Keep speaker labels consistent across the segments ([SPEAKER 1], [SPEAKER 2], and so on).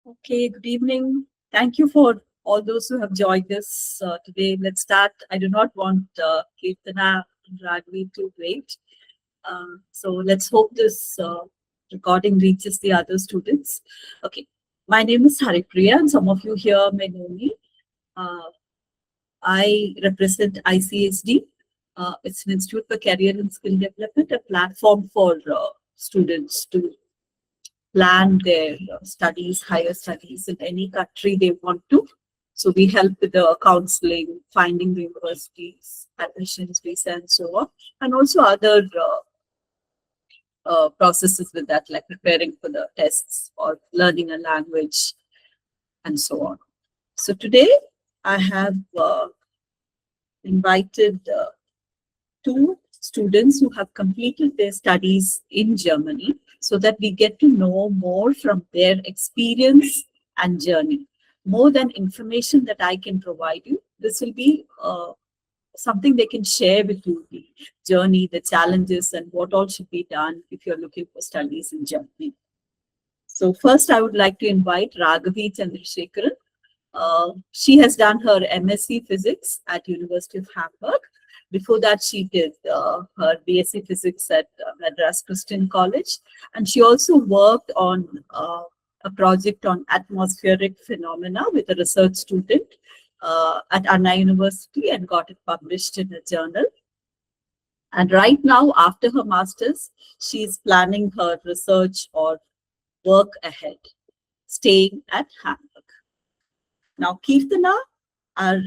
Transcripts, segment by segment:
[SPEAKER 1] Okay, good evening. Thank you for all those who have joined us today. Let's start. I do not want Kirtana and Raghavi to wait. So let's hope this recording reaches the other students. Okay, my name is Haripriya, and some of you here may know me. Uh, I represent ICSD. It's an Institute for Career and Skill Development, a platform for students to plan their studies, higher studies in any country they want to. So we help with the counseling, finding the universities, admissions, visa, and so on, and also other processes with that, like preparing for the tests or learning a language, and so on. So today I have invited two students who have completed their studies in Germany so that we get to know more from their experience and journey. More than information that I can provide you, this will be something they can share with you, the journey, the challenges, and what all should be done if you're looking for studies in Germany. So first, I would like to invite Raghavi Chandrasekharan. She has done her MSc Physics at University of Hamburg. Before that, she did her BSc Physics at Madras Christian College. And she also worked on a project on atmospheric phenomena with a research student at Anna University and got it published in a journal. And right now, after her master's, she is planning her research or work ahead, staying at Hamburg. Now, Kirtana, our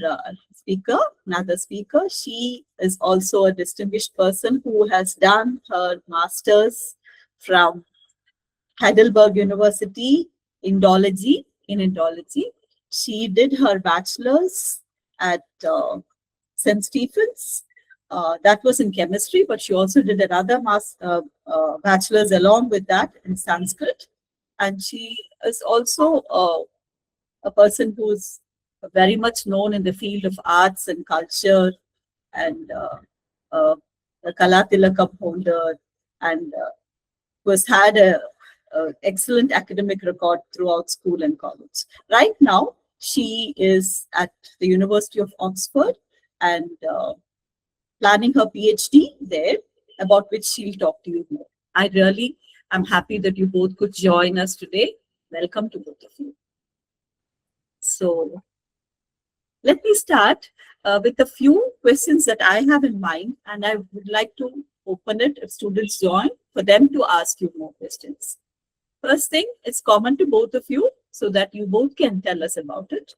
[SPEAKER 1] another speaker, she is also a distinguished person who has done her master's from Heidelberg University in Indology. She did her bachelor's at St. Stephen's. That was in chemistry, but she also did another bachelor's along with that in Sanskrit. And she is also a person who's very much known in the field of arts and culture, and a Kala Tilakam holder, and who has had a excellent academic record throughout school and college. Right now, she is at the University of Oxford and planning her PhD there, about which she'll talk to you more. I really am happy that you both could join us today. Welcome to both of you. So let me start with a few questions that I have in mind, and I would like to open it if students join for them to ask you more questions. First thing, it's common to both of you so that you both can tell us about it.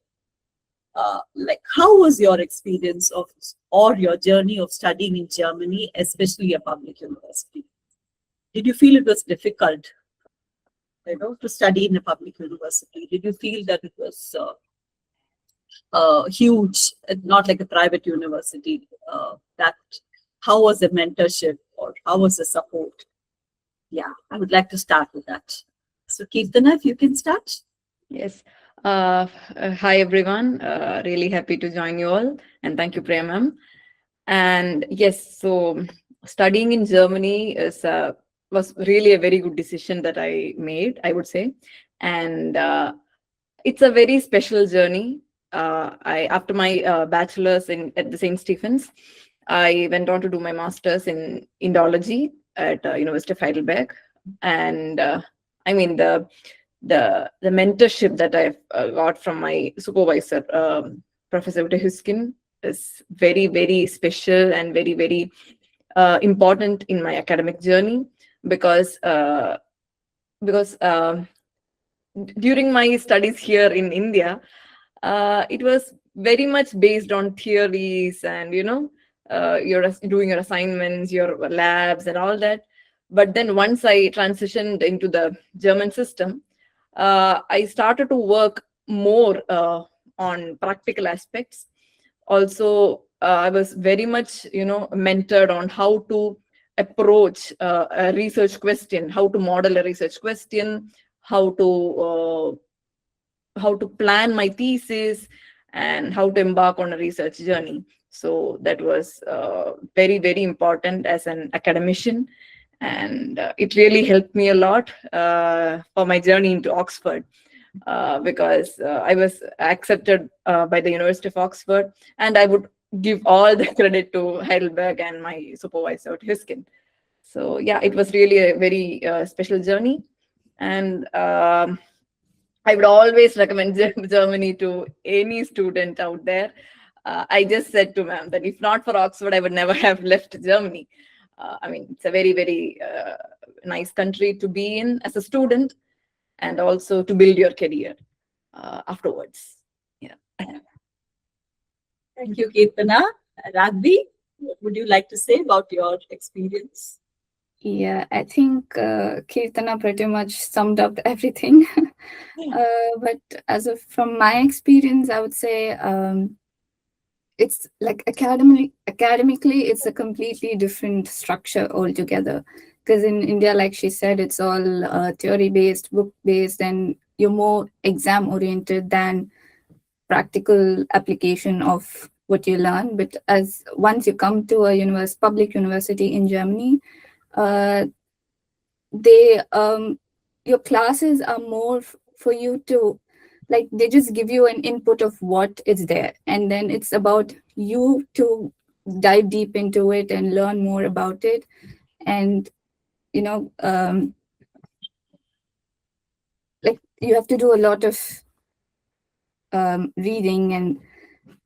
[SPEAKER 1] Like, how was your experience of or your journey of studying in Germany, especially a public university? Did you feel it was difficult, to study in a public university? Did you feel that it was huge, not like a private university? How was the mentorship or how was the support? Yeah, I would like to start with that. So Kirtana, if you can start.
[SPEAKER 2] Yes. Hi, everyone. Really happy to join you all. And thank you, Priya ma'am. And yes, so studying in Germany was really a very good decision that I made, I would say. And it's a very special journey. After my bachelor's at the St. Stephen's, I went on to do my master's in Indology at University of Heidelberg. And I mean, the mentorship that I've got from my supervisor, Professor Huskin, is very, very special and very, very important in my academic journey because during my studies here in India, it was very much based on theories and you're doing your assignments, your labs, and all that. But then once I transitioned into the German system, I started to work more on practical aspects. Also, I was very much, mentored on how to approach a research question, how to model a research question, how to plan my thesis, and how to embark on a research journey. So that was very, very important as an academician. And it really helped me a lot for my journey into Oxford. because I was accepted by the University of Oxford, and I would give all the credit to Heidelberg and my supervisor Huskin. So yeah, it was really a very special journey, and I would always recommend Germany to any student out there. I just said to ma'am that if not for Oxford, I would never have left Germany. I mean, it's a very, very nice country to be in as a student, and also to build your career afterwards. Yeah.
[SPEAKER 1] Thank you, Kirtana. Ragbi, what would you like to say about your experience?
[SPEAKER 3] Yeah, I think Kirtana pretty much summed up everything. But from my experience, I would say it's like academically, it's a completely different structure altogether. Because in India, like she said, it's all theory based, book based, and you're more exam oriented than practical application of what you learn. But as once you come to a public university in Germany, uh, they your classes are more for you to, like, they just give you an input of what is there, and then it's about you to dive deep into it and learn more about it. And you know like you have to do a lot of reading, and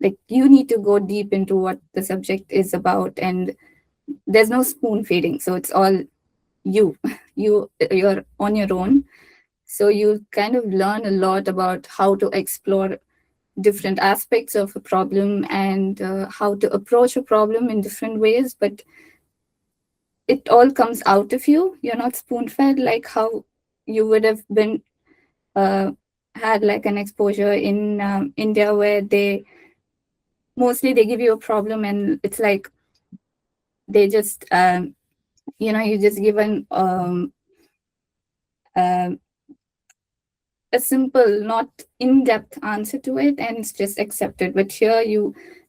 [SPEAKER 3] like you need to go deep into what the subject is about, and there's no spoon feeding, so it's all you you're on your own. So you kind of learn a lot about how to explore different aspects of a problem, and how to approach a problem in different ways. But it all comes out of you. You're not spoon fed like how you would have been uh, had like an exposure in India, where they give you a problem, and it's like they just you just given um, a simple, not in-depth answer to it, and it's just accepted. But here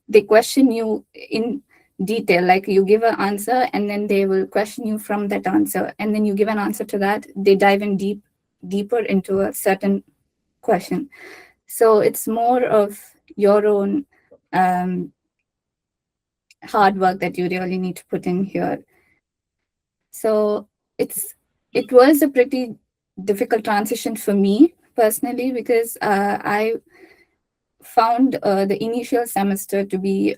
[SPEAKER 3] they question you in detail. Like you give an answer, and then they will question you from that answer, and then you give an answer to that. They dive in deeper into a certain question. So it's more of your own hard work that you really need to put in here. So it was a pretty difficult transition for me personally, because I found the initial semester to be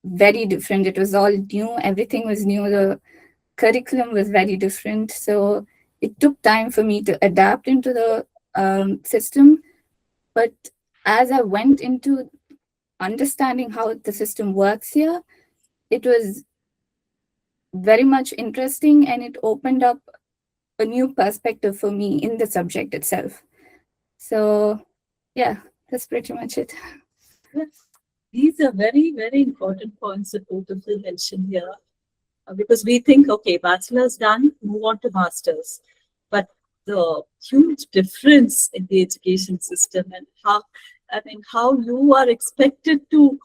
[SPEAKER 3] very different. It was all new, everything was new, the curriculum was very different. So it took time for me to adapt into the system. But as I went into understanding how the system works here, it was very much interesting, and it opened up a new perspective for me in the subject itself. So yeah, that's pretty much it.
[SPEAKER 1] Yes. These are very, very important points that both of you mentioned here. Because we think, okay, bachelor's done, move on to master's. But the huge difference in the education system, and how you are expected to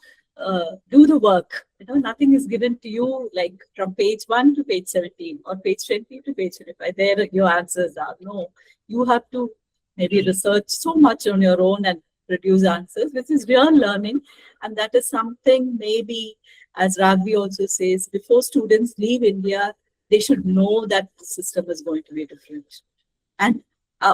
[SPEAKER 1] do the work. Nothing is given to you like from page 1 to page 17 or page 20 to page 25. There your answers are. No, you have to maybe research so much on your own and produce answers, which is real learning. And that is something maybe, as Ragvi also says, before students leave India, they should know that the system is going to be different. And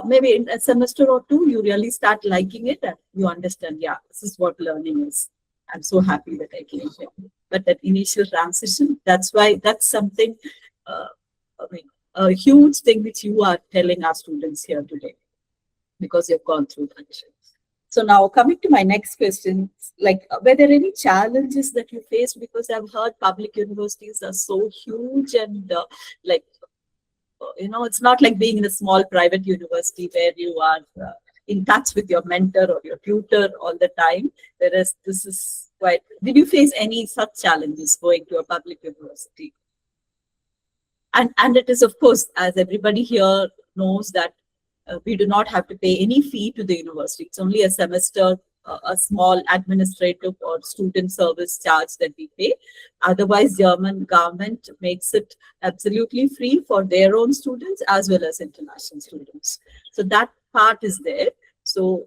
[SPEAKER 1] maybe in a semester or two, you really start liking it and you understand, yeah, this is what learning is. I'm so happy that I came here. But that initial transition, that's something, a huge thing which you are telling our students here today, because you've gone through that. So now coming to my next question, like, were there any challenges that you faced? Because I've heard public universities are so huge, and it's not like being in a small private university where you are in touch with your mentor or your tutor all the time. Whereas this is quite, did you face any such challenges going to a public university? And it is, of course, as everybody here knows, that we do not have to pay any fee to the university. It's only a semester, a small administrative or student service charge that we pay. Otherwise, German government makes it absolutely free for their own students as well as international students. So that part is there. So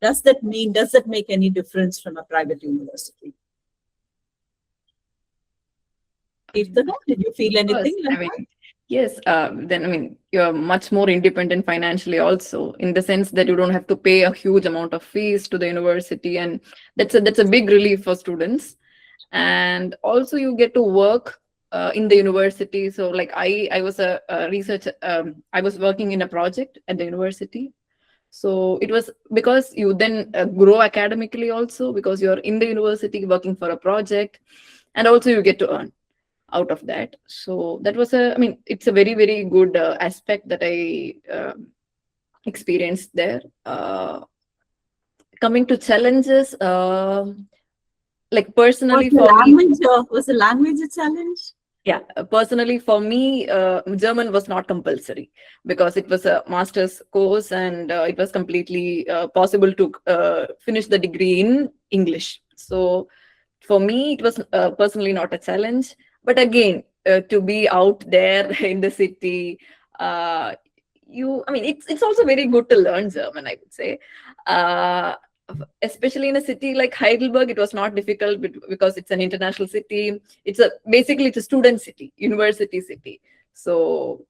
[SPEAKER 1] does that make any difference from a private university? Kirtana, did you feel
[SPEAKER 2] Of course.
[SPEAKER 1] anything
[SPEAKER 2] I
[SPEAKER 1] like that?
[SPEAKER 2] mean, yes, then I mean, you're much more independent financially also, in the sense that you don't have to pay a huge amount of fees to the university, and that's a big relief for students. And also you get to work in the university. So like I was a research I was working in a project at the university. So it was because you then grow academically also, because you're in the university working for a project, and also you get to earn out of that. So that was a, I mean, it's a very, very good aspect that I experienced there. Coming to challenges, like personally for me,
[SPEAKER 1] Was the language a challenge?
[SPEAKER 2] yeah, personally for me, German was not compulsory because it was a master's course, and it was completely possible to finish the degree in English. So for me, it was personally not a challenge. But again, to be out there in the city, uh, I mean, it's also very good to learn German, I would say. Uh, Especially in a city like Heidelberg, it was not difficult because it's an international city. It's a student city, university city. So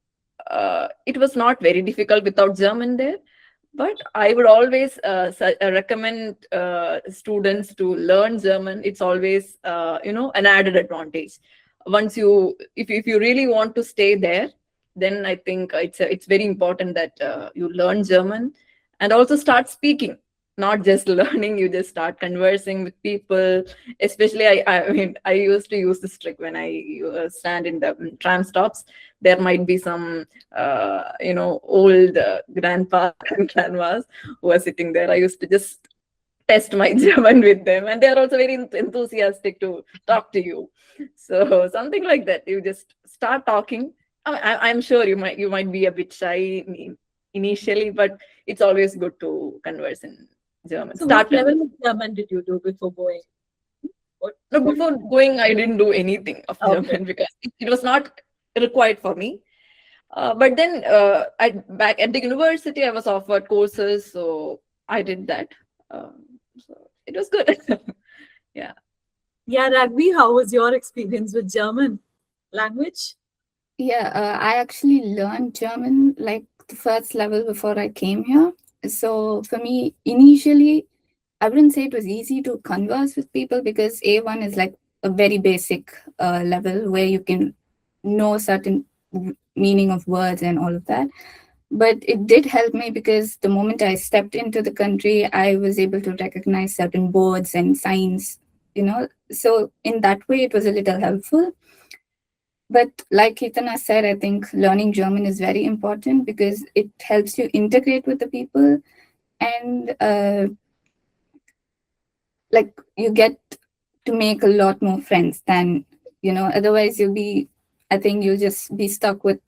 [SPEAKER 2] it was not very difficult without German there. But I would always recommend students to learn German. It's always an added advantage. Once if you really want to stay there, then I think it's very important that you learn German and also start speaking, not just learning. You just start conversing with people. Especially I mean, I used to use this trick when I stand in the tram stops. There might be some old grandpas and grandmas who are sitting there. I used to just test my German with them, and they're also very enthusiastic to talk to you. So something like that, you just start talking. I'm sure you might be a bit shy initially, but it's always good to converse in German.
[SPEAKER 1] So
[SPEAKER 2] Start
[SPEAKER 1] what level
[SPEAKER 2] conversing.
[SPEAKER 1] of German did you do before going?
[SPEAKER 2] No, before going, I didn't do anything of
[SPEAKER 1] Okay.
[SPEAKER 2] German because it was not required for me. But then back at the university, I was offered courses, so I did that. So it was good. Yeah.
[SPEAKER 1] Yeah, Ragbi, how was your experience with German language?
[SPEAKER 3] Yeah, I actually learned German like the first level before I came here. So for me, initially, I wouldn't say it was easy to converse with people because A1 is like a very basic level where you can know certain meaning of words and all of that. But it did help me because the moment I stepped into the country, I was able to recognize certain words and signs. So in that way, it was a little helpful. But like Keitana said, I think learning German is very important because it helps you integrate with the people, and like you get to make a lot more friends than otherwise I think you'll just be stuck with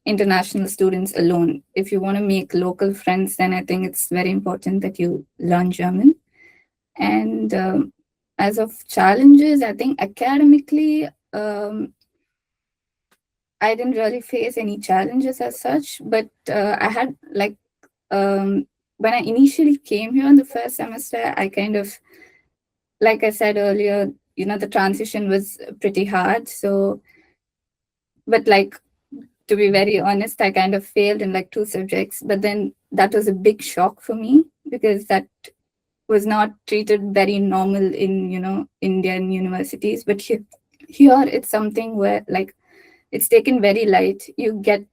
[SPEAKER 3] international students alone. If you want to make local friends, then I think it's very important that you learn German. And as of challenges, I think academically, I didn't really face any challenges as such, but I had when I initially came here in the first semester, I kind of, like I said earlier, the transition was pretty hard. So, but like, to be very honest, I kind of failed in like two subjects, but then that was a big shock for me because that was not treated very normal in, Indian universities. But here it's something where like it's taken very light. You get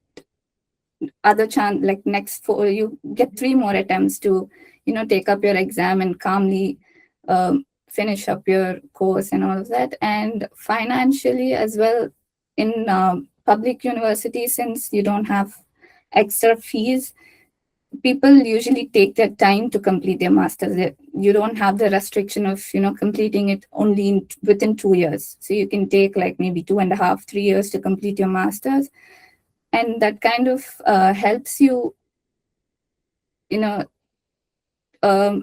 [SPEAKER 3] other chance, like next four, you get three more attempts to take up your exam and calmly finish up your course and all of that. And financially as well, in public universities, since you don't have extra fees, people usually take their time to complete their masters. You don't have the restriction of completing it only within 2 years, so you can take like maybe 2.5 3 years to complete your masters. And that kind of helps you you know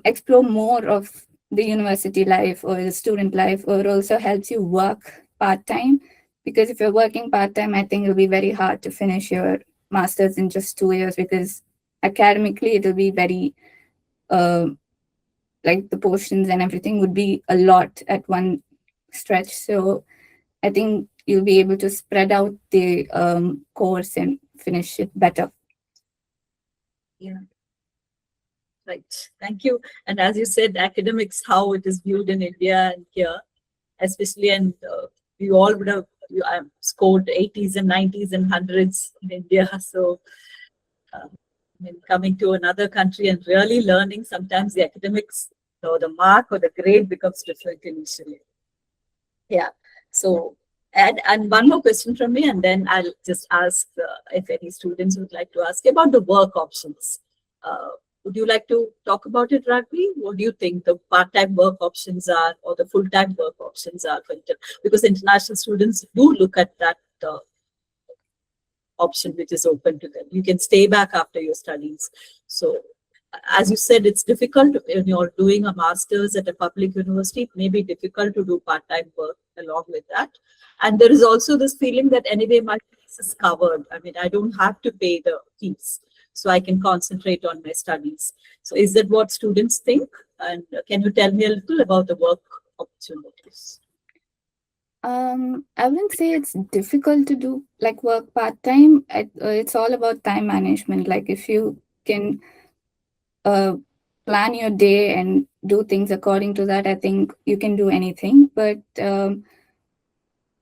[SPEAKER 3] explore more of the university life or the student life, or also helps you work part-time, because if you're working part-time, I think it'll be very hard to finish your masters in just 2 years because academically it'll be very uh, like the portions and everything would be a lot at one stretch. So I think you'll be able to spread out the course and finish it better.
[SPEAKER 1] Yeah, right. Thank you. And as you said, academics, how it is viewed in India and here, especially, and we all would have scored 80s and 90s and hundreds in India. So, I mean, coming to another country and really learning, sometimes the academics or the mark or the grade becomes different initially. Yeah. So, and one more question from me, and then I'll just ask if any students would like to ask about the work options. Would you like to talk about it, Ragvi? What do you think the part-time work options are, or the full-time work options are for because international students do look at that option which is open to them. You can stay back after your studies. So, as you said, it's difficult when you're doing a master's at a public university. It may be difficult to do part-time work along with that. And there is also this feeling that anyway, my fees is covered. I mean, I don't have to pay the fees, so I can concentrate on my studies. So, is that what students think? And can you tell me a little about the work opportunities?
[SPEAKER 3] I wouldn't say it's difficult to do like work part time. It's all about time management. Like if you can uh, plan your day and do things according to that, I think you can do anything. But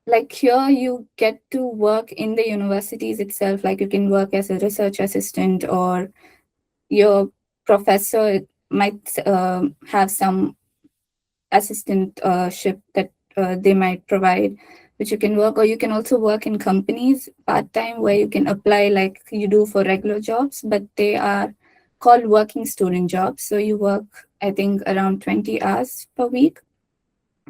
[SPEAKER 3] like here, you get to work in the universities itself. Like you can work as a research assistant, or your professor might have some assistantship that they might provide, which you can work, or you can also work in companies part time where you can apply like you do for regular jobs, but they are called working student jobs. So you work, I think, around 20 hours per week.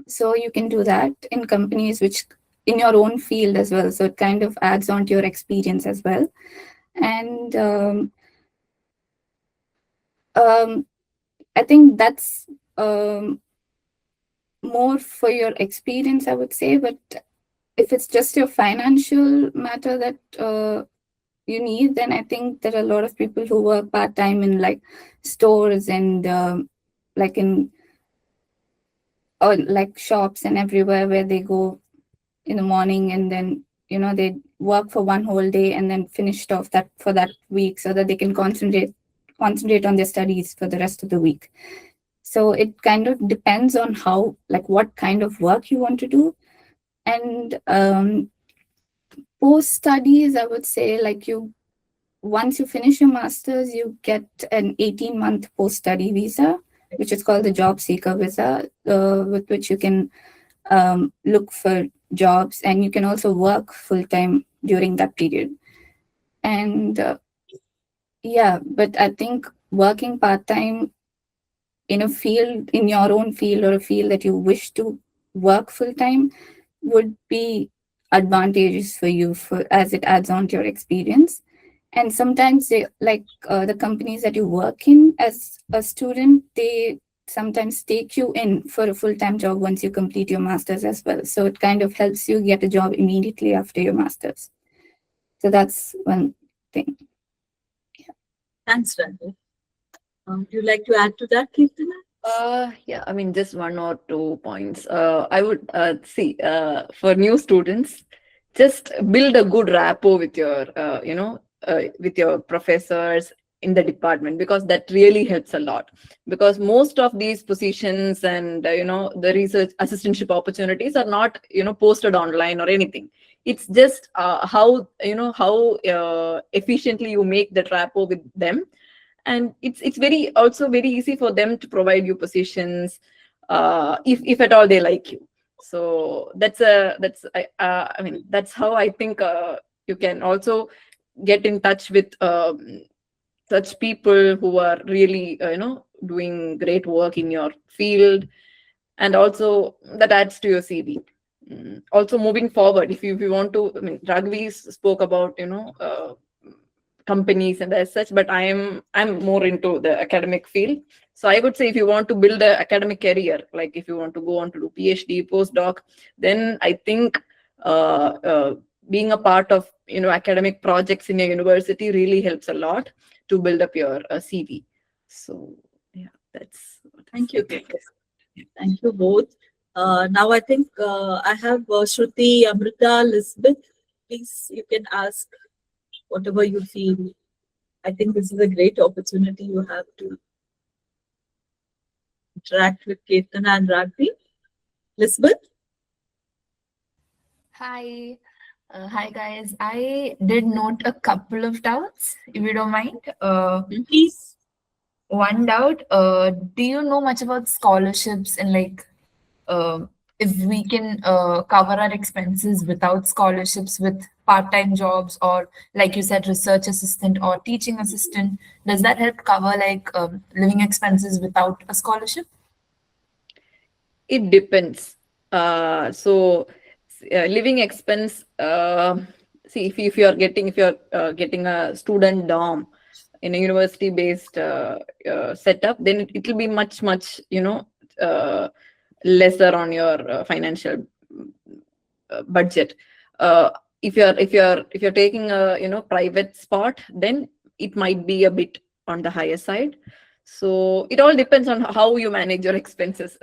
[SPEAKER 3] So you can do that in companies which in your own field as well. So it kind of adds on to your experience as well. And I think that's more for your experience, I would say. But if it's just your financial matter that you need, then I think there are a lot of people who work part time in like stores and like in or like shops and everywhere where they go in the morning and then they work for one whole day and then finished off that for that week so that they can concentrate on their studies for the rest of the week. So it kind of depends on how like what kind of work you want to do. And post studies, I would say, like you once you finish your masters, you get an 18-month post study visa, which is called the job seeker visa, with which you can look for jobs, and you can also work full time during that period. And yeah, but I think working part time in a field, in your own field, or a field that you wish to work full time, would be advantageous for you for as it adds on to your experience. And sometimes they like the companies that you work in as a student, they sometimes take you in for a full-time job once you complete your masters as well. So it kind of helps you get a job immediately after your masters. So that's one thing.
[SPEAKER 1] Thanks, Randy. Would you like to add to that, Kirtana?
[SPEAKER 2] Yeah, I mean, just one or two points. I would see for new students, just build a good rapport with your, with your professors in the department, because that really helps a lot. Because most of these positions and the research assistantship opportunities are not posted online or anything. It's just how how efficiently you make that rapport with them, and it's very also very easy for them to provide you positions if at all they like you. So I mean, that's how I think you can also get in touch with such people who are really doing great work in your field, and also that adds to your CV. Also, moving forward, if you want to, I mean, Ragvi spoke about companies and as such, but I'm more into the academic field. So I would say, if you want to build an academic career, like if you want to go on to do PhD, postdoc, then I think being a part of academic projects in your university really helps a lot to build up your CV. So yeah, that's what
[SPEAKER 1] Thank
[SPEAKER 2] I
[SPEAKER 1] you.
[SPEAKER 2] think.
[SPEAKER 1] Thank you both. Now I think I have Shruti, Amrita, Elizabeth. Please, you can ask whatever you feel. I think this is a great opportunity you have to interact with Kirtana and Ragbi. Elizabeth?
[SPEAKER 4] Hi. Hi guys. I did note a couple of doubts, if you don't mind.
[SPEAKER 1] Please.
[SPEAKER 4] One doubt, do you know much about scholarships and like uh, if we can cover our expenses without scholarships with part-time jobs or like you said, research assistant or teaching assistant, does that help cover like living expenses without a scholarship?
[SPEAKER 2] It depends. Living expense. See, if you're getting a student dorm in a university based setup, then it will be much uh, lesser on your financial budget. If you're taking a private spot, then it might be a bit on the higher side. So it all depends on how you manage your expenses.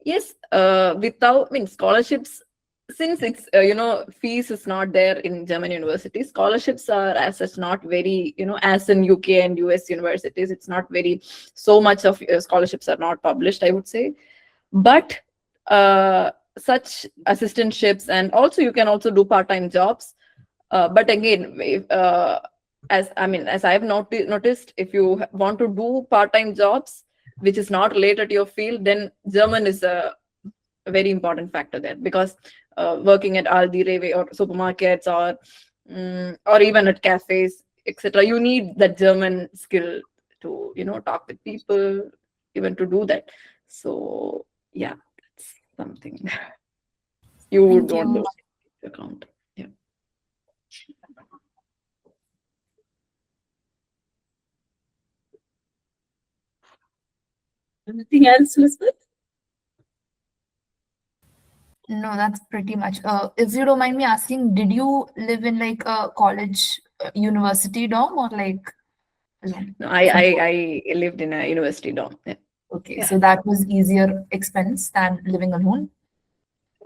[SPEAKER 2] Yes, without, I mean, scholarships, since it's, fees is not there in German universities, scholarships are as such not very, as in UK and US universities, it's not very, so much of scholarships are not published, I would say. But such assistantships, and also you can also do part-time jobs. But again, as I have noticed, if you want to do part-time jobs, which is not related to your field, then German is a very important factor there, because working at Aldi, Rewe, or supermarkets, or even at cafes, etc., you need that German skill to talk with people, even to do that. So yeah, that's something you would
[SPEAKER 4] Thank
[SPEAKER 2] want
[SPEAKER 4] you.
[SPEAKER 2] to account. Yeah.
[SPEAKER 1] Anything else, Elizabeth?
[SPEAKER 4] No, that's pretty much. If you don't mind me asking, did you live in like a college, university dorm or like alone?
[SPEAKER 2] No, I lived in a university dorm. Yeah.
[SPEAKER 4] Okay,
[SPEAKER 2] Yeah.
[SPEAKER 4] so that was easier expense than living alone.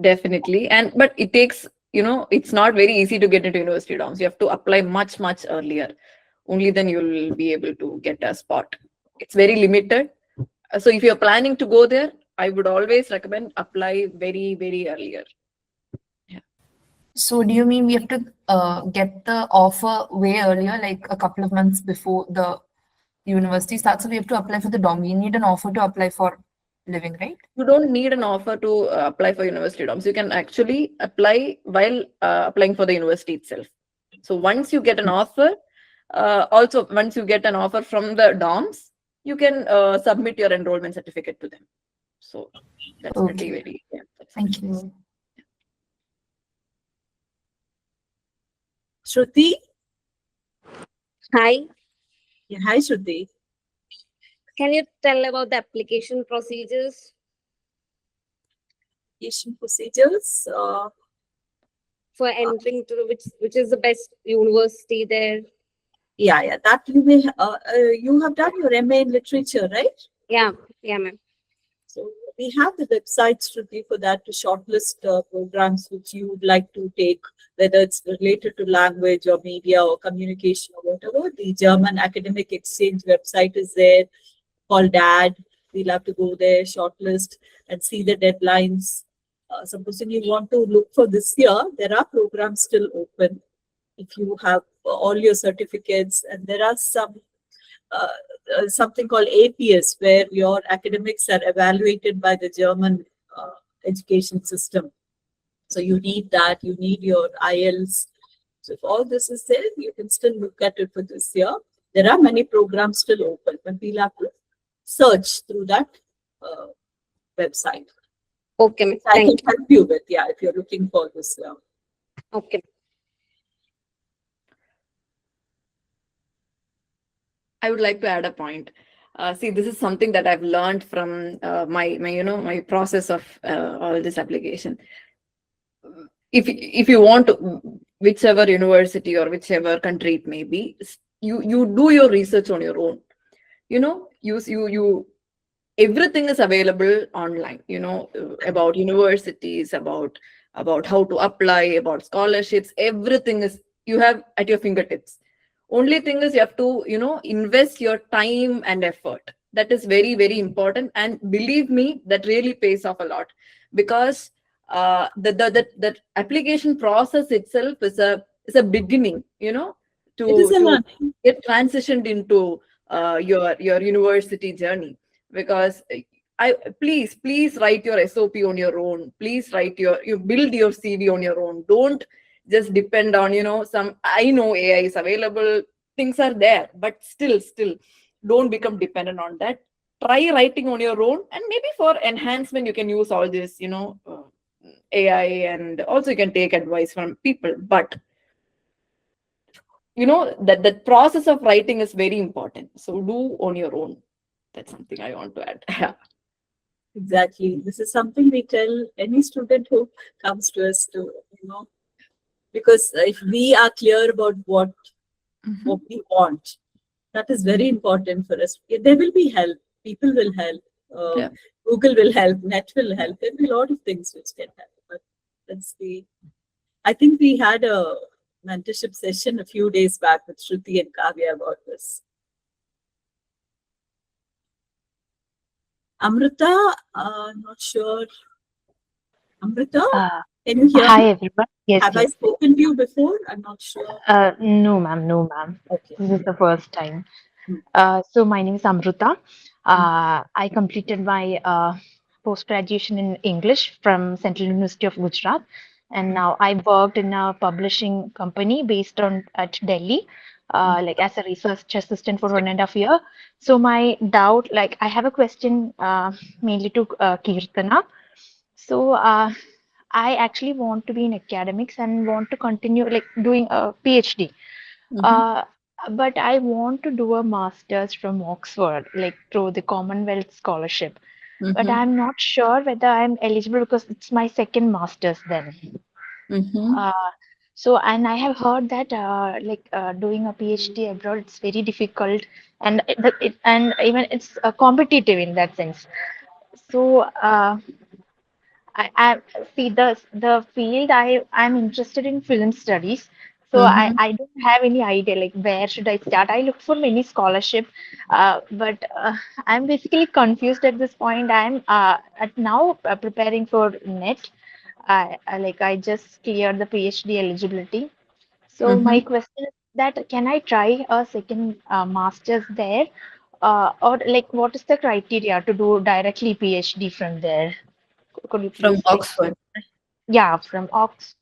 [SPEAKER 2] Definitely. But it takes, it's not very easy to get into university dorms. You have to apply much earlier. Only then you'll be able to get a spot. It's very limited. So if you're planning to go there, I would always recommend apply very earlier. Yeah.
[SPEAKER 4] So do you mean we have to get the offer way earlier, like a couple of months before the university starts? So we have to apply for the dorm. We need an offer to apply for living, right?
[SPEAKER 2] You don't need an offer to apply for university dorms. You can actually apply while applying for the university itself. So once you get an offer, also once you get an offer from the dorms, you can submit your enrollment certificate to them. So that's pretty
[SPEAKER 4] Okay.
[SPEAKER 2] very, yeah, that's
[SPEAKER 4] Thank you.
[SPEAKER 1] Shruti?
[SPEAKER 5] Hi,
[SPEAKER 1] Yeah, hi, Shruti.
[SPEAKER 5] can you tell about the application procedures?
[SPEAKER 1] Application procedures.
[SPEAKER 5] For entering to which is the best university there?
[SPEAKER 1] Yeah. That you may. You have done your MA in literature, right?
[SPEAKER 5] Yeah, yeah, ma'am.
[SPEAKER 1] So we have the websites, Shruti, for that to shortlist programs which you would like to take, whether it's related to language or media or communication or whatever. The German Academic Exchange website is there, called DAD. We'll have to go there, shortlist, and see the deadlines. Supposing you want to look for this year, there are programs still open if you have all your certificates, and there are something called APS, where your academics are evaluated by the German education system. So you need that, you need your IELTS. So if all this is there, you can still look at it for this year. There are many programs still open, but we'll have to search through that website.
[SPEAKER 5] Okay, ma'am.
[SPEAKER 1] I can
[SPEAKER 5] Thank you.
[SPEAKER 1] help you with, yeah, if you're looking for this year.
[SPEAKER 5] Okay.
[SPEAKER 2] I would like to add a point. See, this is something that I've learned from my process of all this application. if you want to, whichever university or whichever country it may be, you do your research on your own. You everything is available online, about universities, about how to apply, about scholarships. Everything is, you have at your fingertips. Only thing is you have to, invest your time and effort. That is very, very important, and believe me, that really pays off a lot. Because the application process itself is a beginning,
[SPEAKER 1] It is a
[SPEAKER 2] to
[SPEAKER 1] learning.
[SPEAKER 2] get transitioned into your university journey. Because I please write your SOP on your own. Please write you build your CV on your own. Don't just depend on, some. I know AI is available, things are there, but still don't become dependent on that. Try writing on your own, and maybe for enhancement you can use all this, AI, and also you can take advice from people. But that process of writing is very important, so do on your own. That's something I want to add. Yeah.
[SPEAKER 1] Exactly. This is something we tell any student who comes to us to, because if we are clear about what we want, that is very important for us. There will be help. People will help.
[SPEAKER 2] Yeah.
[SPEAKER 1] Google will help. Net will help. There will be a lot of things which can help. But I think we had a mentorship session a few days back with Shruti and Kavya about this. Amrita, not sure. Amrita, can you hear
[SPEAKER 6] Hi
[SPEAKER 1] me?
[SPEAKER 6] everyone. Yes,
[SPEAKER 1] Have I
[SPEAKER 6] yes.
[SPEAKER 1] spoken to you before? I'm not sure.
[SPEAKER 6] No, ma'am. No, ma'am.
[SPEAKER 1] Okay.
[SPEAKER 6] This is the first time.
[SPEAKER 1] Hmm.
[SPEAKER 6] So my name is Amruta. I completed my post graduation in English from Central University of Gujarat, and now I worked in a publishing company based on at Delhi, like as a research assistant for 1.5 years. So my doubt, like I have a question mainly to Kirtana. So I actually want to be in academics and want to continue like doing a PhD. Uh, but I want to do a master's from Oxford, like through the Commonwealth Scholarship. But I'm not sure whether I'm eligible because it's my second master's then. Uh, so, and I have heard that doing a PhD abroad, it's very difficult, and and even it's competitive in that sense. So, I see the field I'm interested in film studies. So I don't have any idea like where should I start. I looked for many scholarship, but I'm basically confused at this point. I'm at now preparing for NET. I just cleared the PhD eligibility. So my question is that can I try a second master's there, or like what is the criteria to do directly PhD from there? Could you
[SPEAKER 2] From
[SPEAKER 6] please
[SPEAKER 2] Oxford.
[SPEAKER 6] explain? Yeah, from Ox.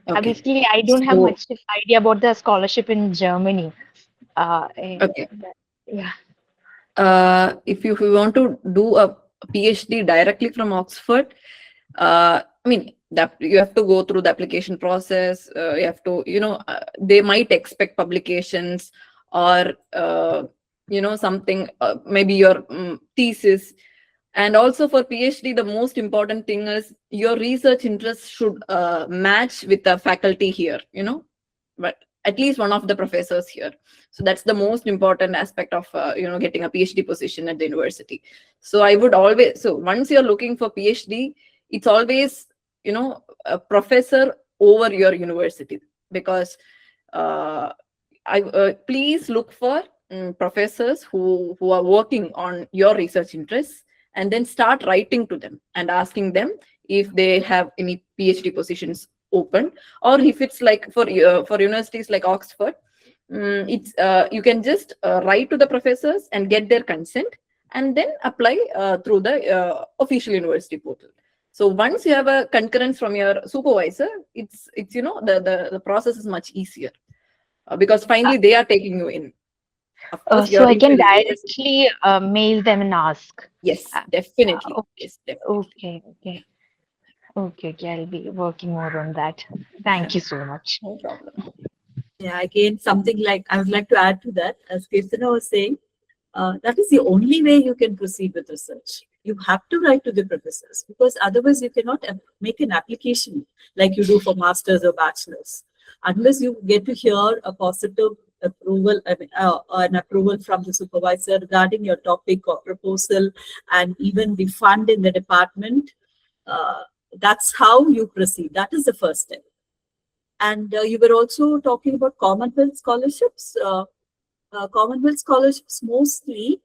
[SPEAKER 2] Okay.
[SPEAKER 6] Basically, I don't have
[SPEAKER 2] So,
[SPEAKER 6] much idea about the scholarship in Germany.
[SPEAKER 2] okay.
[SPEAKER 6] Yeah.
[SPEAKER 2] If you want to do a PhD directly from Oxford, I mean that you have to go through the application process. You have to, they might expect publications, or something, maybe your thesis. And also for PhD, the most important thing is your research interest should match with the faculty here, but at least one of the professors here. So that's the most important aspect of getting a PhD position at the university. So I would always, so once you're looking for PhD, it's always a professor over your university. Because please look for professors who are working on your research interests, and then start writing to them and asking them if they have any PhD positions open. Or if it's like for universities like Oxford, it's you can just write to the professors and get their consent, and then apply through the official university portal. So once you have a concurrence from your supervisor, it's the process is much easier, because finally they are taking you in. Of course,
[SPEAKER 6] So
[SPEAKER 2] your
[SPEAKER 6] I can
[SPEAKER 2] research.
[SPEAKER 6] directly mail them and ask.
[SPEAKER 2] Yes,
[SPEAKER 6] Uh,
[SPEAKER 2] definitely.
[SPEAKER 6] okay,
[SPEAKER 2] Yes, definitely.
[SPEAKER 6] okay. I'll be working more on that. Thank you so much.
[SPEAKER 2] No problem.
[SPEAKER 1] Yeah, again, something like I would like to add to that, as Kirtana was saying, that is the only way you can proceed with research. You have to write to the professors, because otherwise you cannot make an application like you do for masters or bachelors. Unless you get to hear a positive approval, an approval from the supervisor regarding your topic or proposal, and even the fund in the department, that's how you proceed. That is the first step. And you were also talking about Commonwealth scholarships. Commonwealth scholarships mostly,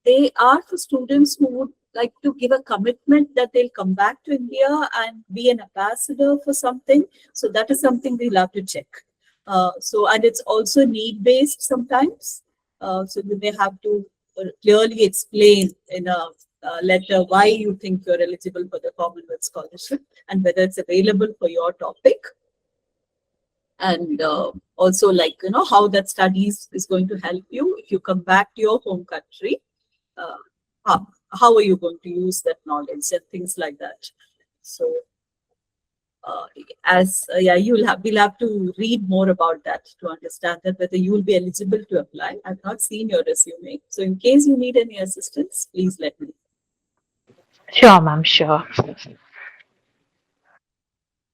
[SPEAKER 1] they are for students who would like to give a commitment that they'll come back to India and be an ambassador for something. So that is something we'll have to check. And it's also need-based sometimes. So you may have to clearly explain in a letter why you think you're eligible for the Commonwealth scholarship and whether it's available for your topic. And also, like, how that studies is going to help you if you come back to your home country. How are you going to use that knowledge and things like that? So we'll have to read more about that to understand that whether you will be eligible to apply. I've not seen your resume, so in case you need any assistance, please let me know.
[SPEAKER 6] Sure, ma'am, sure.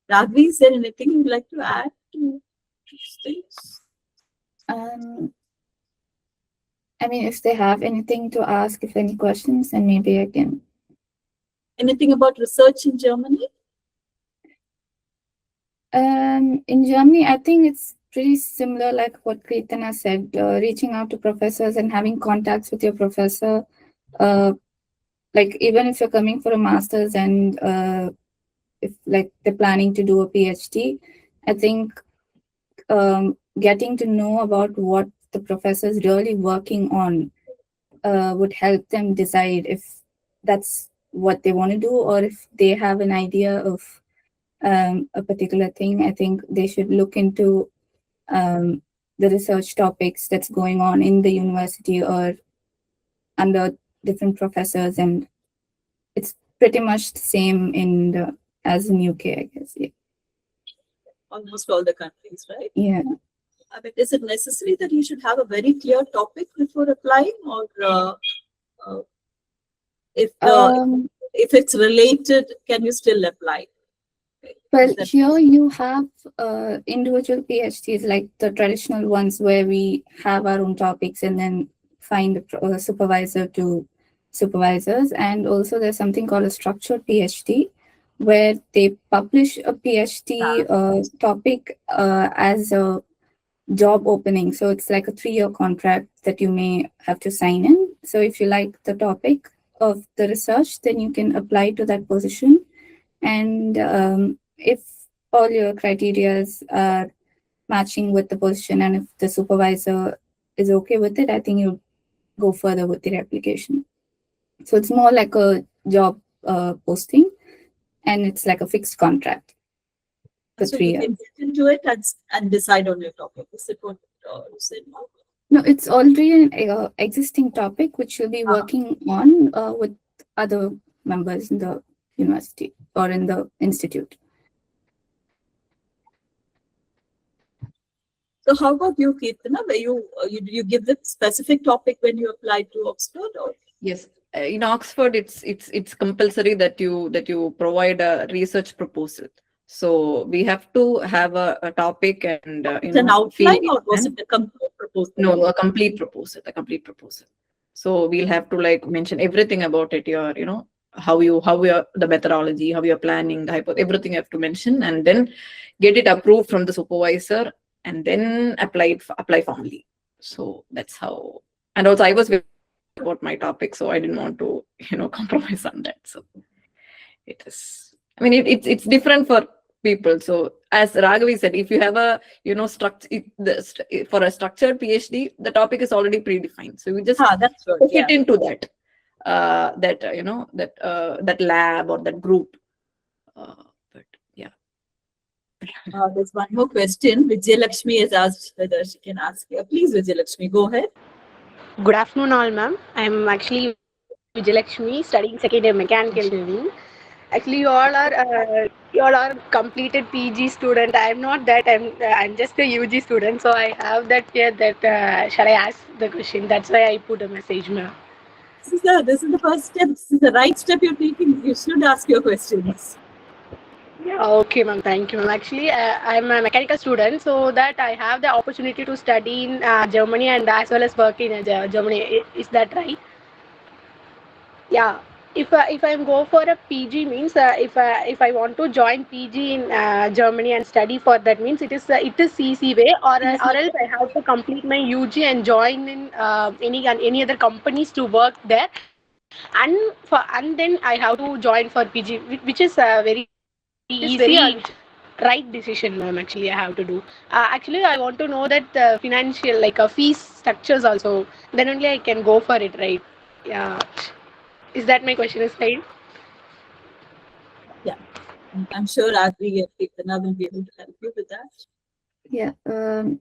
[SPEAKER 1] Raghavi, is there anything you'd like to add to these things?
[SPEAKER 3] I mean, if they have anything to ask, if any questions, then maybe I can.
[SPEAKER 1] Anything about research in Germany?
[SPEAKER 3] In Germany, I think it's pretty similar, like what Kirtana said, reaching out to professors and having contacts with your professor. Like even if you're coming for a master's and if like they're planning to do a PhD, I think getting to know about what the professor is really working on would help them decide if that's what they want to do, or if they have an idea of a particular thing. I think they should look into the research topics that's going on in the university or under different professors, and it's pretty much the same as in UK, I guess. Yeah.
[SPEAKER 1] Almost all the countries, right?
[SPEAKER 3] Yeah.
[SPEAKER 1] I mean, is it necessary that you should have a very clear topic before applying, or if it's related, can you still apply?
[SPEAKER 3] Well, here you have individual PhDs, like the traditional ones where we have our own topics and then find a supervisor to supervisors. And also there's something called a structured PhD, where they publish a PhD topic as a job opening. So it's like a 3-year contract that you may have to sign in. So if you like the topic of the research, then you can apply to that position. And if all your criteria are matching with the position, and if the supervisor is okay with it, I think you'll go further with your application. So it's more like a job posting, and it's like a fixed contract for
[SPEAKER 1] So
[SPEAKER 3] 3
[SPEAKER 1] you
[SPEAKER 3] years.
[SPEAKER 1] can get into it and decide on your topic. Is it what you said?
[SPEAKER 3] No, it's already an existing topic which you'll be working on with other members in the university or in the institute.
[SPEAKER 1] So how about you, Kirtana? Where you give the specific topic when you apply to Oxford, or?
[SPEAKER 2] Yes, in Oxford, it's compulsory that you provide a research proposal. So we have to have a topic and
[SPEAKER 1] It's an outline, or was it a complete proposal?
[SPEAKER 2] No, a complete proposal. So we'll have to like mention everything about it. How you're the methodology, how you're planning, everything you have to mention, and then get it approved from the supervisor, and then apply formally. So that's how. And also, I was very about my topic, so I didn't want to compromise on that. So it is. I mean, it's different for people. So as Raghavi said, if you have a for a structured PhD, the topic is already predefined. So you just
[SPEAKER 1] that's good.
[SPEAKER 2] fit into that that lab or that group. But yeah.
[SPEAKER 1] There's one more question. Vijay Lakshmi has asked whether she can ask you. Please, Vijay Lakshmi, go ahead.
[SPEAKER 7] Good afternoon, all, ma'am. I'm actually Vijayalakshmi, studying second year mechanical engineering. Actually, you all are completed PG student. I'm not that. I'm just a UG student. So I have that here. That shall I ask the question? That's why I put a message, ma'am.
[SPEAKER 1] This is the first step. This is the right step you're taking. You should ask your questions.
[SPEAKER 7] Yeah, okay, ma'am. Thank you, ma'am. Actually, I'm a mechanical student, so that I have the opportunity to study in Germany and as well as work in Germany. Is that right? Yeah. If I go for a PG means if I want to join PG in Germany and study for that means it is CC way or else I have to complete my UG and join in any other companies to work there and then I have to join for PG which is very easy and right decision, ma'am. Actually, I have to do. Actually, I want to know that financial fees structures also. Then only I can go for it, right? Yeah. Is that my question is right?
[SPEAKER 1] Yeah, I'm sure Adri and Kirtana will be able to help you with that.
[SPEAKER 3] Yeah.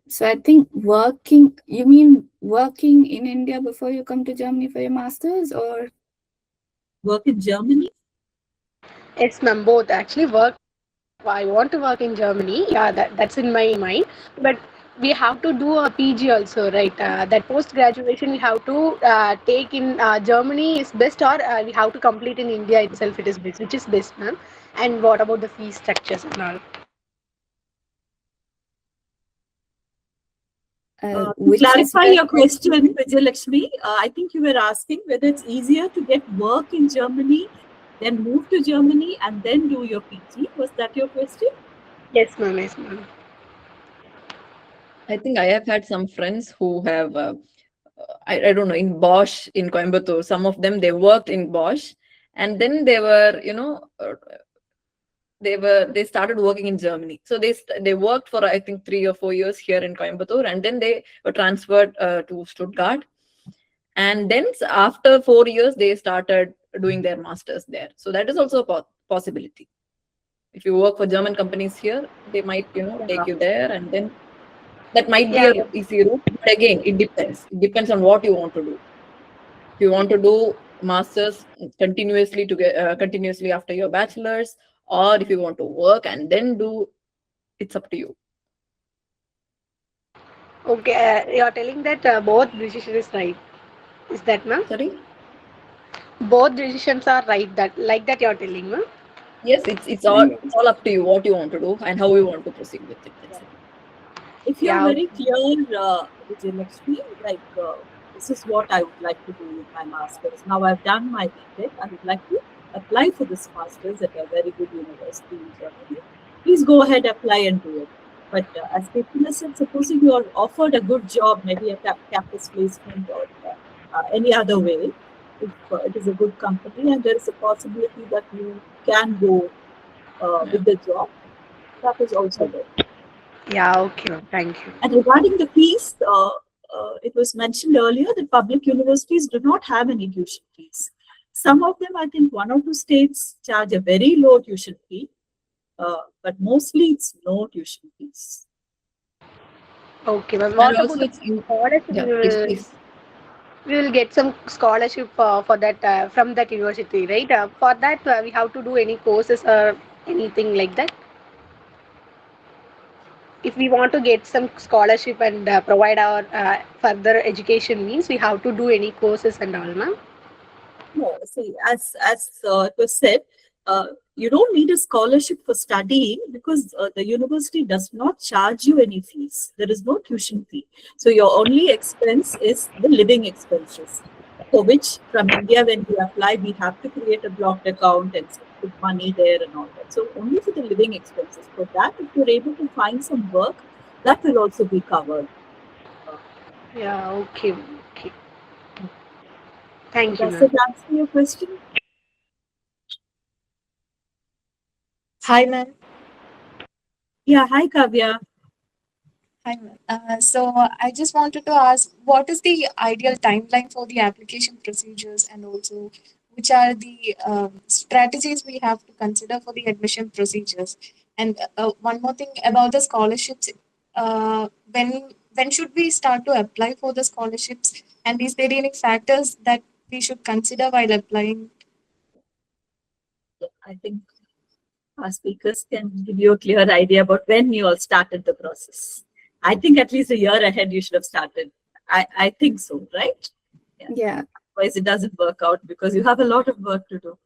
[SPEAKER 3] So I think working, you mean working in India before you come to Germany for your masters, or?
[SPEAKER 1] Work in Germany?
[SPEAKER 7] Yes, ma'am. Both actually work. I want to work in Germany. Yeah, that's in my mind. But we have to do a PG also, right? That post graduation we have to take in Germany is best, or we have to complete in India itself. It is best. Which is best, ma'am? And what about the fee structures and all?
[SPEAKER 1] To
[SPEAKER 3] Which is
[SPEAKER 1] clarify your question, Vijayalakshmi, I think you were asking whether it's easier to get work in Germany, then move to Germany and then do your PG. Was that your question?
[SPEAKER 7] Yes, ma'am. Yes, ma'am.
[SPEAKER 2] I think I have had some friends who have, I don't know, in Bosch in Coimbatore, some of them, they worked in Bosch and then they were, they started working in Germany. So they worked for, I think, 3 or 4 years here in Coimbatore and then they were transferred to Stuttgart. And then after 4 years, they started doing their masters there. So that is also a possibility. If you work for German companies here, they might, take you there and then that might be
[SPEAKER 7] Yeah.
[SPEAKER 2] a easy route, but again, it depends. It depends on what you want to do. If you want to do masters continuously after your bachelor's, or if you want to work and then do, it's up to you.
[SPEAKER 7] Okay. You're telling that both decision is right. Is that, ma'am?
[SPEAKER 2] Sorry.
[SPEAKER 7] Both decisions are right. That like that you're telling, ma'am.
[SPEAKER 2] Yes, it's all up to you what you want to do and how you want to proceed with it. That's it.
[SPEAKER 1] If you're
[SPEAKER 7] Yeah.
[SPEAKER 1] very clear, Vijayalakshmi, like this is what I would like to do with my master's. Now I've done my BTech. I would like to apply for this master's at a very good university in Germany. Please go ahead, apply and do it. But as Kirtana said, supposing you are offered a good job, maybe a campus placement or any other way, if it is a good company and there is a possibility that you can go with the job, that is also there.
[SPEAKER 7] Yeah. Okay, ma'am. Thank you.
[SPEAKER 1] And regarding the fees, it was mentioned earlier that public universities do not have any tuition fees. Some of them, I think one or two states charge a very low tuition fee, but mostly it's no tuition fees.
[SPEAKER 7] Okay, ma'am.
[SPEAKER 2] And
[SPEAKER 7] What
[SPEAKER 2] also
[SPEAKER 7] about
[SPEAKER 2] it's in,
[SPEAKER 7] scholarship?
[SPEAKER 2] yeah, please.
[SPEAKER 7] We will get some scholarship for that from that university, right? For that, we have to do any courses or anything like that. If we want to get some scholarship and provide our further education, means we have to do any courses and all, ma'am.
[SPEAKER 1] No, see, as it was said, you don't need a scholarship for studying because the university does not charge you any fees. There is no tuition fee. So your only expense is the living expenses, for which from India, when we apply, we have to create a blocked account and put money there and all that. So only for the living expenses. For that, if you're able to find some work, that will also be covered.
[SPEAKER 7] Yeah. Okay. Okay. Thank you,
[SPEAKER 1] Does
[SPEAKER 7] ma'am.
[SPEAKER 1] it answer your question?
[SPEAKER 8] Hi, ma'am.
[SPEAKER 1] Yeah, hi Kavya.
[SPEAKER 8] Hi, ma'am. So I just wanted to ask, what is the ideal timeline for the application procedures, and also which are the strategies we have to consider for the admission procedures? And one more thing about the scholarships, when should we start to apply for the scholarships? And is there any factors that we should consider while applying?
[SPEAKER 1] Yeah, I think our speakers can give you a clear idea about when you all started the process. I think at least a year ahead you should have started. I think so, right?
[SPEAKER 3] Yeah.
[SPEAKER 1] otherwise it doesn't work out because you have a lot of work to do.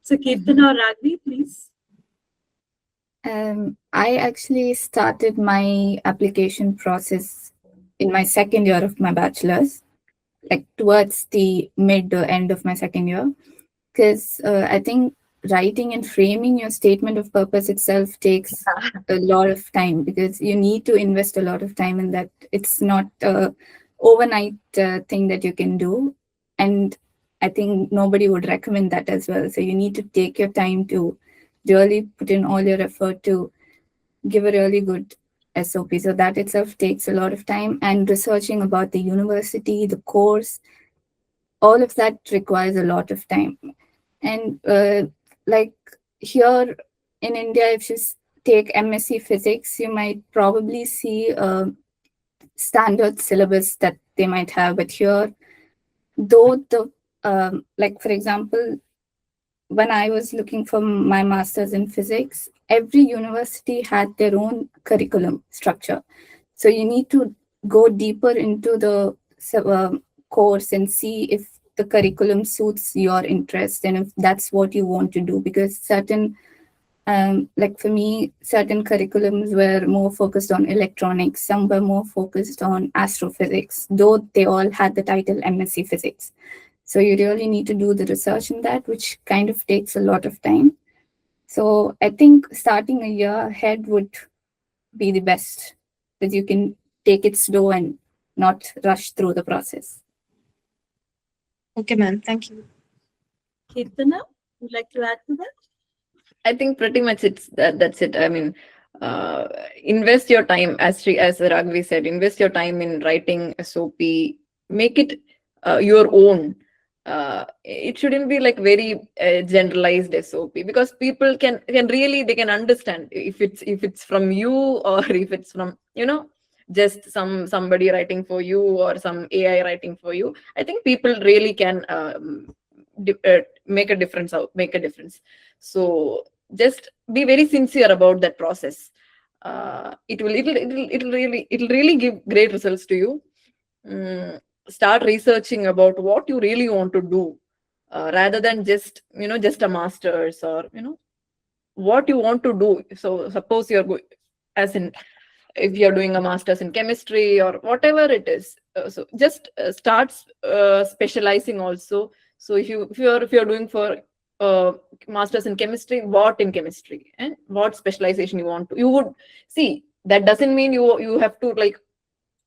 [SPEAKER 1] So Kirtana or Ragni, please.
[SPEAKER 3] I actually started my application process in my second year of my bachelor's, like towards the mid or end of my second year, because I think writing and framing your statement of purpose itself takes a lot of time because you need to invest a lot of time in that. It's not a overnight thing that you can do, and I think nobody would recommend that as well. So you need to take your time to really put in all your effort to give a really good SOP. So that itself takes a lot of time, and researching about the university, the course, all of that requires a lot of time. And like here in India, if you take MSc Physics, you might probably see a standard syllabus that they might have. But here, though the like for example, when I was looking for my master's in physics, every university had their own curriculum structure. So you need to go deeper into the course and see if the curriculum suits your interest and if that's what you want to do. Because certain, like for me, certain curriculums were more focused on electronics, some were more focused on astrophysics, though they all had the title MSc Physics. So you really need to do the research in that, which kind of takes a lot of time. So I think starting a year ahead would be the best, that you can take it slow and not rush through the process.
[SPEAKER 8] Okay, ma'am. Thank you.
[SPEAKER 1] Kirtana, would you like to add to that?
[SPEAKER 2] I think pretty much that's it. I mean, invest your time, as Raghavi said, invest your time in writing SOP, make it your own. It shouldn't be like very generalized SOP, because people can really, they can understand if it's from you or if it's from, just somebody writing for you or some AI writing for you. I think people really can make a difference. So just be very sincere about that process. It'll really give great results to you. Start researching about what you really want to do, rather than just a master's, or what you want to do. So suppose you're going, as in if you're doing a master's in chemistry or whatever it is, so just start specializing also. So if you're doing for master's in chemistry, what in chemistry and what specialization you want to, you would see. That doesn't mean you have to, like,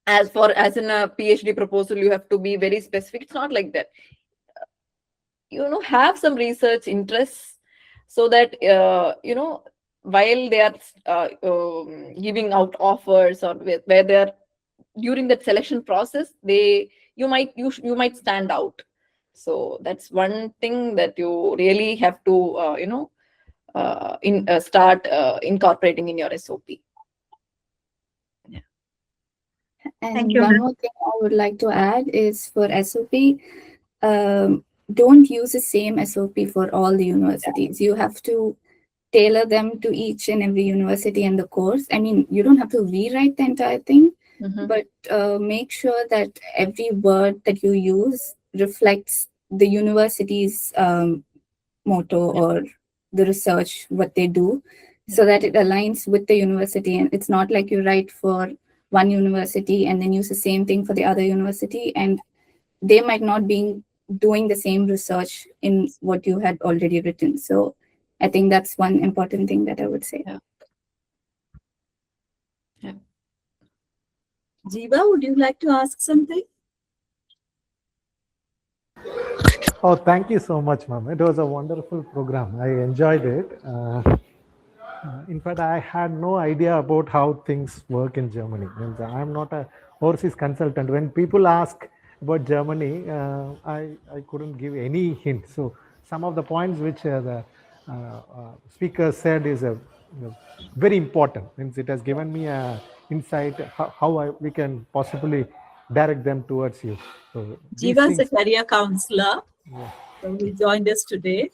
[SPEAKER 2] as in a PhD proposal, you have to be very specific. It's not like that. Have some research interests, so that while they are giving out offers, or where they are during that selection process, you might stand out. So that's one thing that you really have to start incorporating in your SOP.
[SPEAKER 3] And
[SPEAKER 1] Thank you,
[SPEAKER 3] one
[SPEAKER 1] ma'am.
[SPEAKER 3] more thing I would like to add is for SOP, don't use the same SOP for all the universities. You have to tailor them to each and every university and the course. I mean, you don't have to rewrite the entire thing, but make sure that every word that you use reflects the university's motto or the research, what they do, so that it aligns with the university. And it's not like you write for one university and then use the same thing for the other university, and they might not be doing the same research in what you had already written. So I think that's one important thing that I would say.
[SPEAKER 2] Yeah.
[SPEAKER 1] Jeeva, would you like to ask something?
[SPEAKER 9] Oh, thank you so much, ma'am. It was a wonderful program. I enjoyed it. In fact, I had no idea about how things work in Germany. And I'm not a overseas consultant. When people ask about Germany, I couldn't give any hint. So some of the points which the speaker said is very important. Means it has given me a insight how we can possibly direct them towards you. So
[SPEAKER 1] Jeeva is a career counselor.
[SPEAKER 9] Yeah.
[SPEAKER 1] So he joined us today.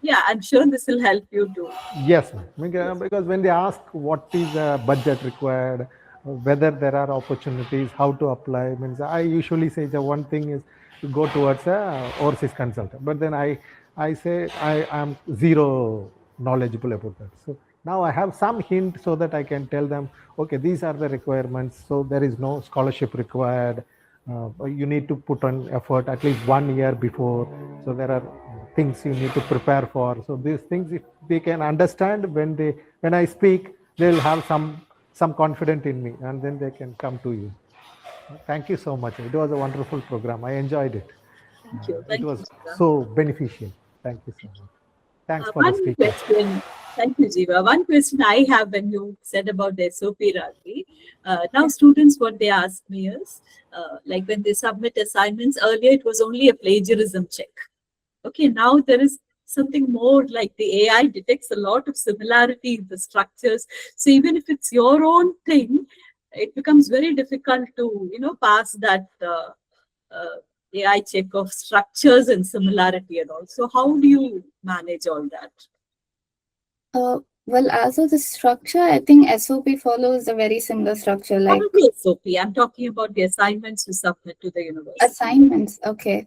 [SPEAKER 1] Yeah, I'm sure this will help you too.
[SPEAKER 9] Yes, ma'am. Because when they ask what is the budget required, whether there are opportunities, how to apply, means I usually say the one thing is go towards a overseas consultant. But then I say I am zero knowledgeable about that. So now I have some hint so that I can tell them, okay, these are the requirements. So there is no scholarship required. You need to put on effort at least 1 year before. So there are things you need to prepare for. So these things, if they can understand when I speak, they'll have some confidence in me, and then they can come to you. Thank you so much. It was a wonderful program. I enjoyed it.
[SPEAKER 1] Thank you.
[SPEAKER 9] It
[SPEAKER 1] Thank
[SPEAKER 9] was
[SPEAKER 1] you, Jiva.
[SPEAKER 9] so beneficial. Thank you so much. Thanks for the
[SPEAKER 1] One
[SPEAKER 9] speaker.
[SPEAKER 1] question. Thank you, Jiva. One question I have when you said about the SOP, Ravi. Now, students, what they ask me is, like when they submit assignments, earlier it was only a plagiarism check. Okay, now there is something more, like the AI detects a lot of similarity in the structures. So even if it's your own thing, it becomes very difficult to, pass that AI check of structures and similarity and all. So how do you manage all that?
[SPEAKER 3] Well, as of the structure, I think SOP follows a very similar structure, like
[SPEAKER 1] Not the SOP. I'm talking about the assignments you submit to the university.
[SPEAKER 3] assignments. Okay.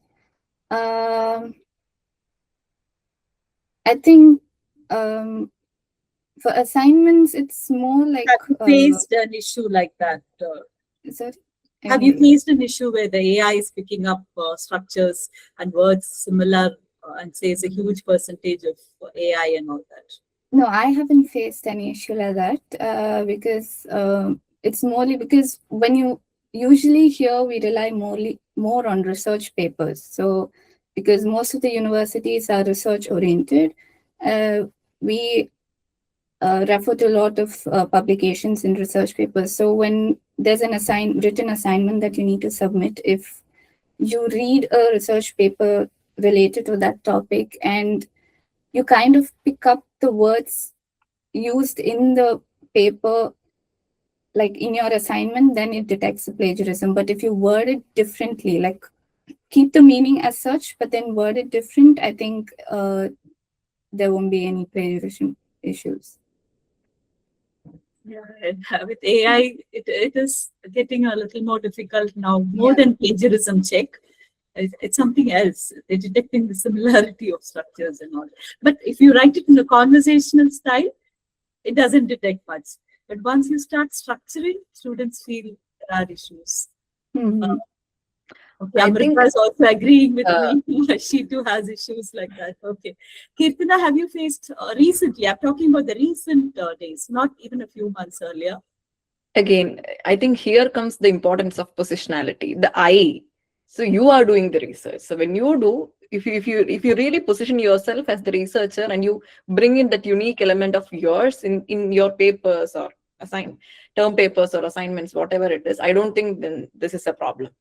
[SPEAKER 3] I think for assignments, it's more like.
[SPEAKER 1] Have you faced an issue like that?
[SPEAKER 3] Sorry?
[SPEAKER 1] Have you faced an issue where the AI is picking up structures and words similar and says a huge percentage of AI and all that?
[SPEAKER 3] No, I haven't faced any issue like that because it's morely because when you usually here we rely more on research papers. So because most of the universities are research oriented, we refer to a lot of publications in research papers. So when there's an written assignment that you need to submit, if you read a research paper related to that topic and you kind of pick up the words used in the paper, like in your assignment, then it detects the plagiarism. But if you word it differently, like keep the meaning as such, but then word it different, I think there won't be any plagiarism issues.
[SPEAKER 1] Yeah, and with AI, it is getting a little more difficult now, more than plagiarism check. It's something else. They're detecting the similarity of structures and all. But if you write it in a conversational style, it doesn't detect much. But once you start structuring, students feel there are issues.
[SPEAKER 3] Mm-hmm.
[SPEAKER 1] Okay,
[SPEAKER 2] I
[SPEAKER 1] Amrita
[SPEAKER 2] think,
[SPEAKER 1] is also agreeing with me. She too has issues like that. Okay. Kirtana, have you faced recently? I'm talking about the recent days, not even a few months earlier.
[SPEAKER 2] again, I think here comes the importance of positionality, the I. So you are doing the research. So when you do, if you really position yourself as the researcher and you bring in that unique element of yours in your papers or term papers or assignments, whatever it is, I don't think then this is a problem,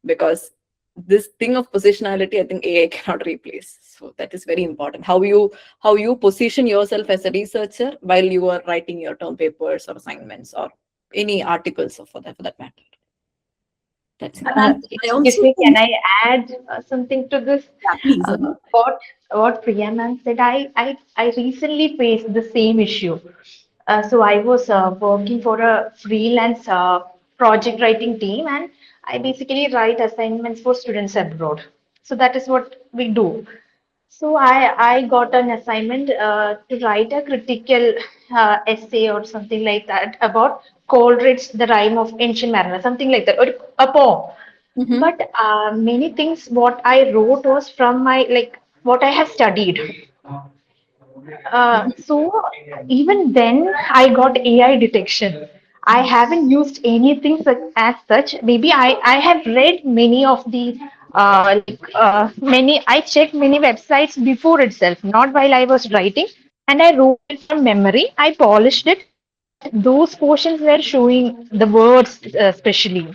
[SPEAKER 2] because this thing of positionality, I think AI cannot replace. So that is very important. How you position yourself as a researcher while you are writing your term papers or assignments or any articles for that matter. That's it.
[SPEAKER 6] Excuse me, can I add something to this?
[SPEAKER 1] Yeah, please.
[SPEAKER 6] What Priya ma'am said, I recently faced the same issue. So I was working for a freelance project writing team, and I basically write assignments for students abroad. So that is what we do. So I got an assignment to write a critical essay or something like that about Coleridge, the Rime of Ancient Mariner, something like that, or a poem. But many things what I wrote was from my like what I have studied. So even then I got AI detection. I haven't used anything as such. Maybe I have read many of the many I checked many websites before itself, not while I was writing, and I wrote it from memory. I polished it. Those portions were showing the words especially.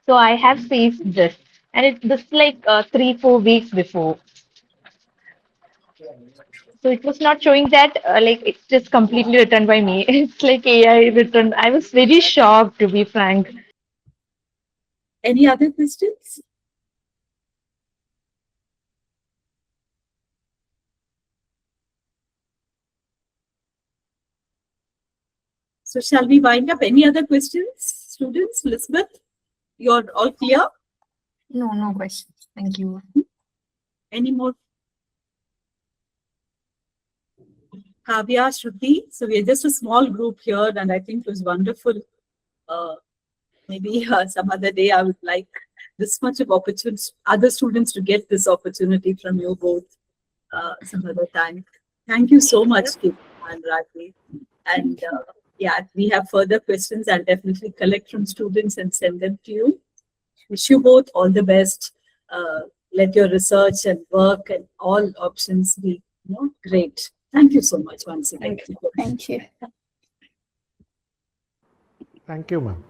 [SPEAKER 6] So I have faced this, and this like 3-4 weeks before. So it was not showing that like it's just completely written by me. It's like AI written. I was very shocked, to be frank.
[SPEAKER 1] Any other questions? So shall we wind up? Any other questions, students? Elizabeth, you're all clear?
[SPEAKER 4] No questions. Thank you.
[SPEAKER 1] Any more? Kavya, Shruti. So we're just a small group here, and I think it was wonderful. Maybe some other day I would like this much of opportunity, other students to get this opportunity from you both some other time. Thank you so much, Kim and Ragni. And yeah, if we have further questions, I'll definitely collect from students and send them to you. Wish you both all the best. Let your research and work and all options be great. Thank you so much once again.
[SPEAKER 3] Thank you.
[SPEAKER 9] Thank you, ma'am.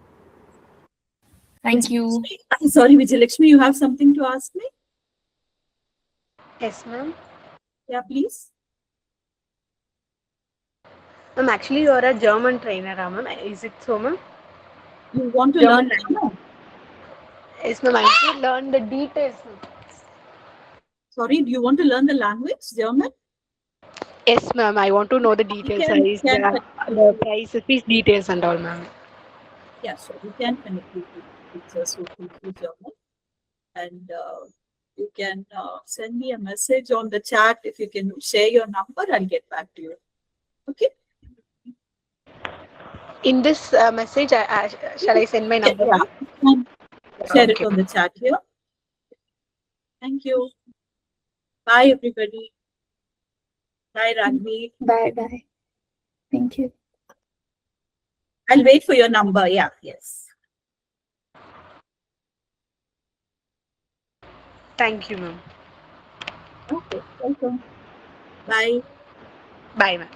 [SPEAKER 4] Thank you.
[SPEAKER 1] Sorry, Vijayalakshmi, you have something to ask me?
[SPEAKER 7] Yes, ma'am.
[SPEAKER 1] Yeah, please.
[SPEAKER 7] Ma'am, actually, you are a German trainer, ma'am. Is it so, ma'am?
[SPEAKER 1] You want to
[SPEAKER 7] German
[SPEAKER 1] learn German?
[SPEAKER 7] Yes, ma'am. I want to learn the details, ma'am.
[SPEAKER 1] Sorry, do you want to learn the language, German?
[SPEAKER 7] Yes, ma'am. I want to know the details, the price, fees details, and all, ma'am.
[SPEAKER 1] Yeah, sure. We can connect you to teachers who teach you German. And you can send me a message on the chat. If you can share your number, I'll get back to you. Okay?
[SPEAKER 7] In this message, shall I send my number,
[SPEAKER 1] Yeah,
[SPEAKER 7] ma'am?
[SPEAKER 1] share it
[SPEAKER 7] Okay.
[SPEAKER 1] on the chat here. Thank you. Bye, everybody. Bye, Ragvi.
[SPEAKER 3] Bye bye. Thank you.
[SPEAKER 1] I'll wait for your number. Yeah, yes.
[SPEAKER 7] Thank you, ma'am.
[SPEAKER 1] Okay, welcome. Bye.
[SPEAKER 7] Bye, ma'am.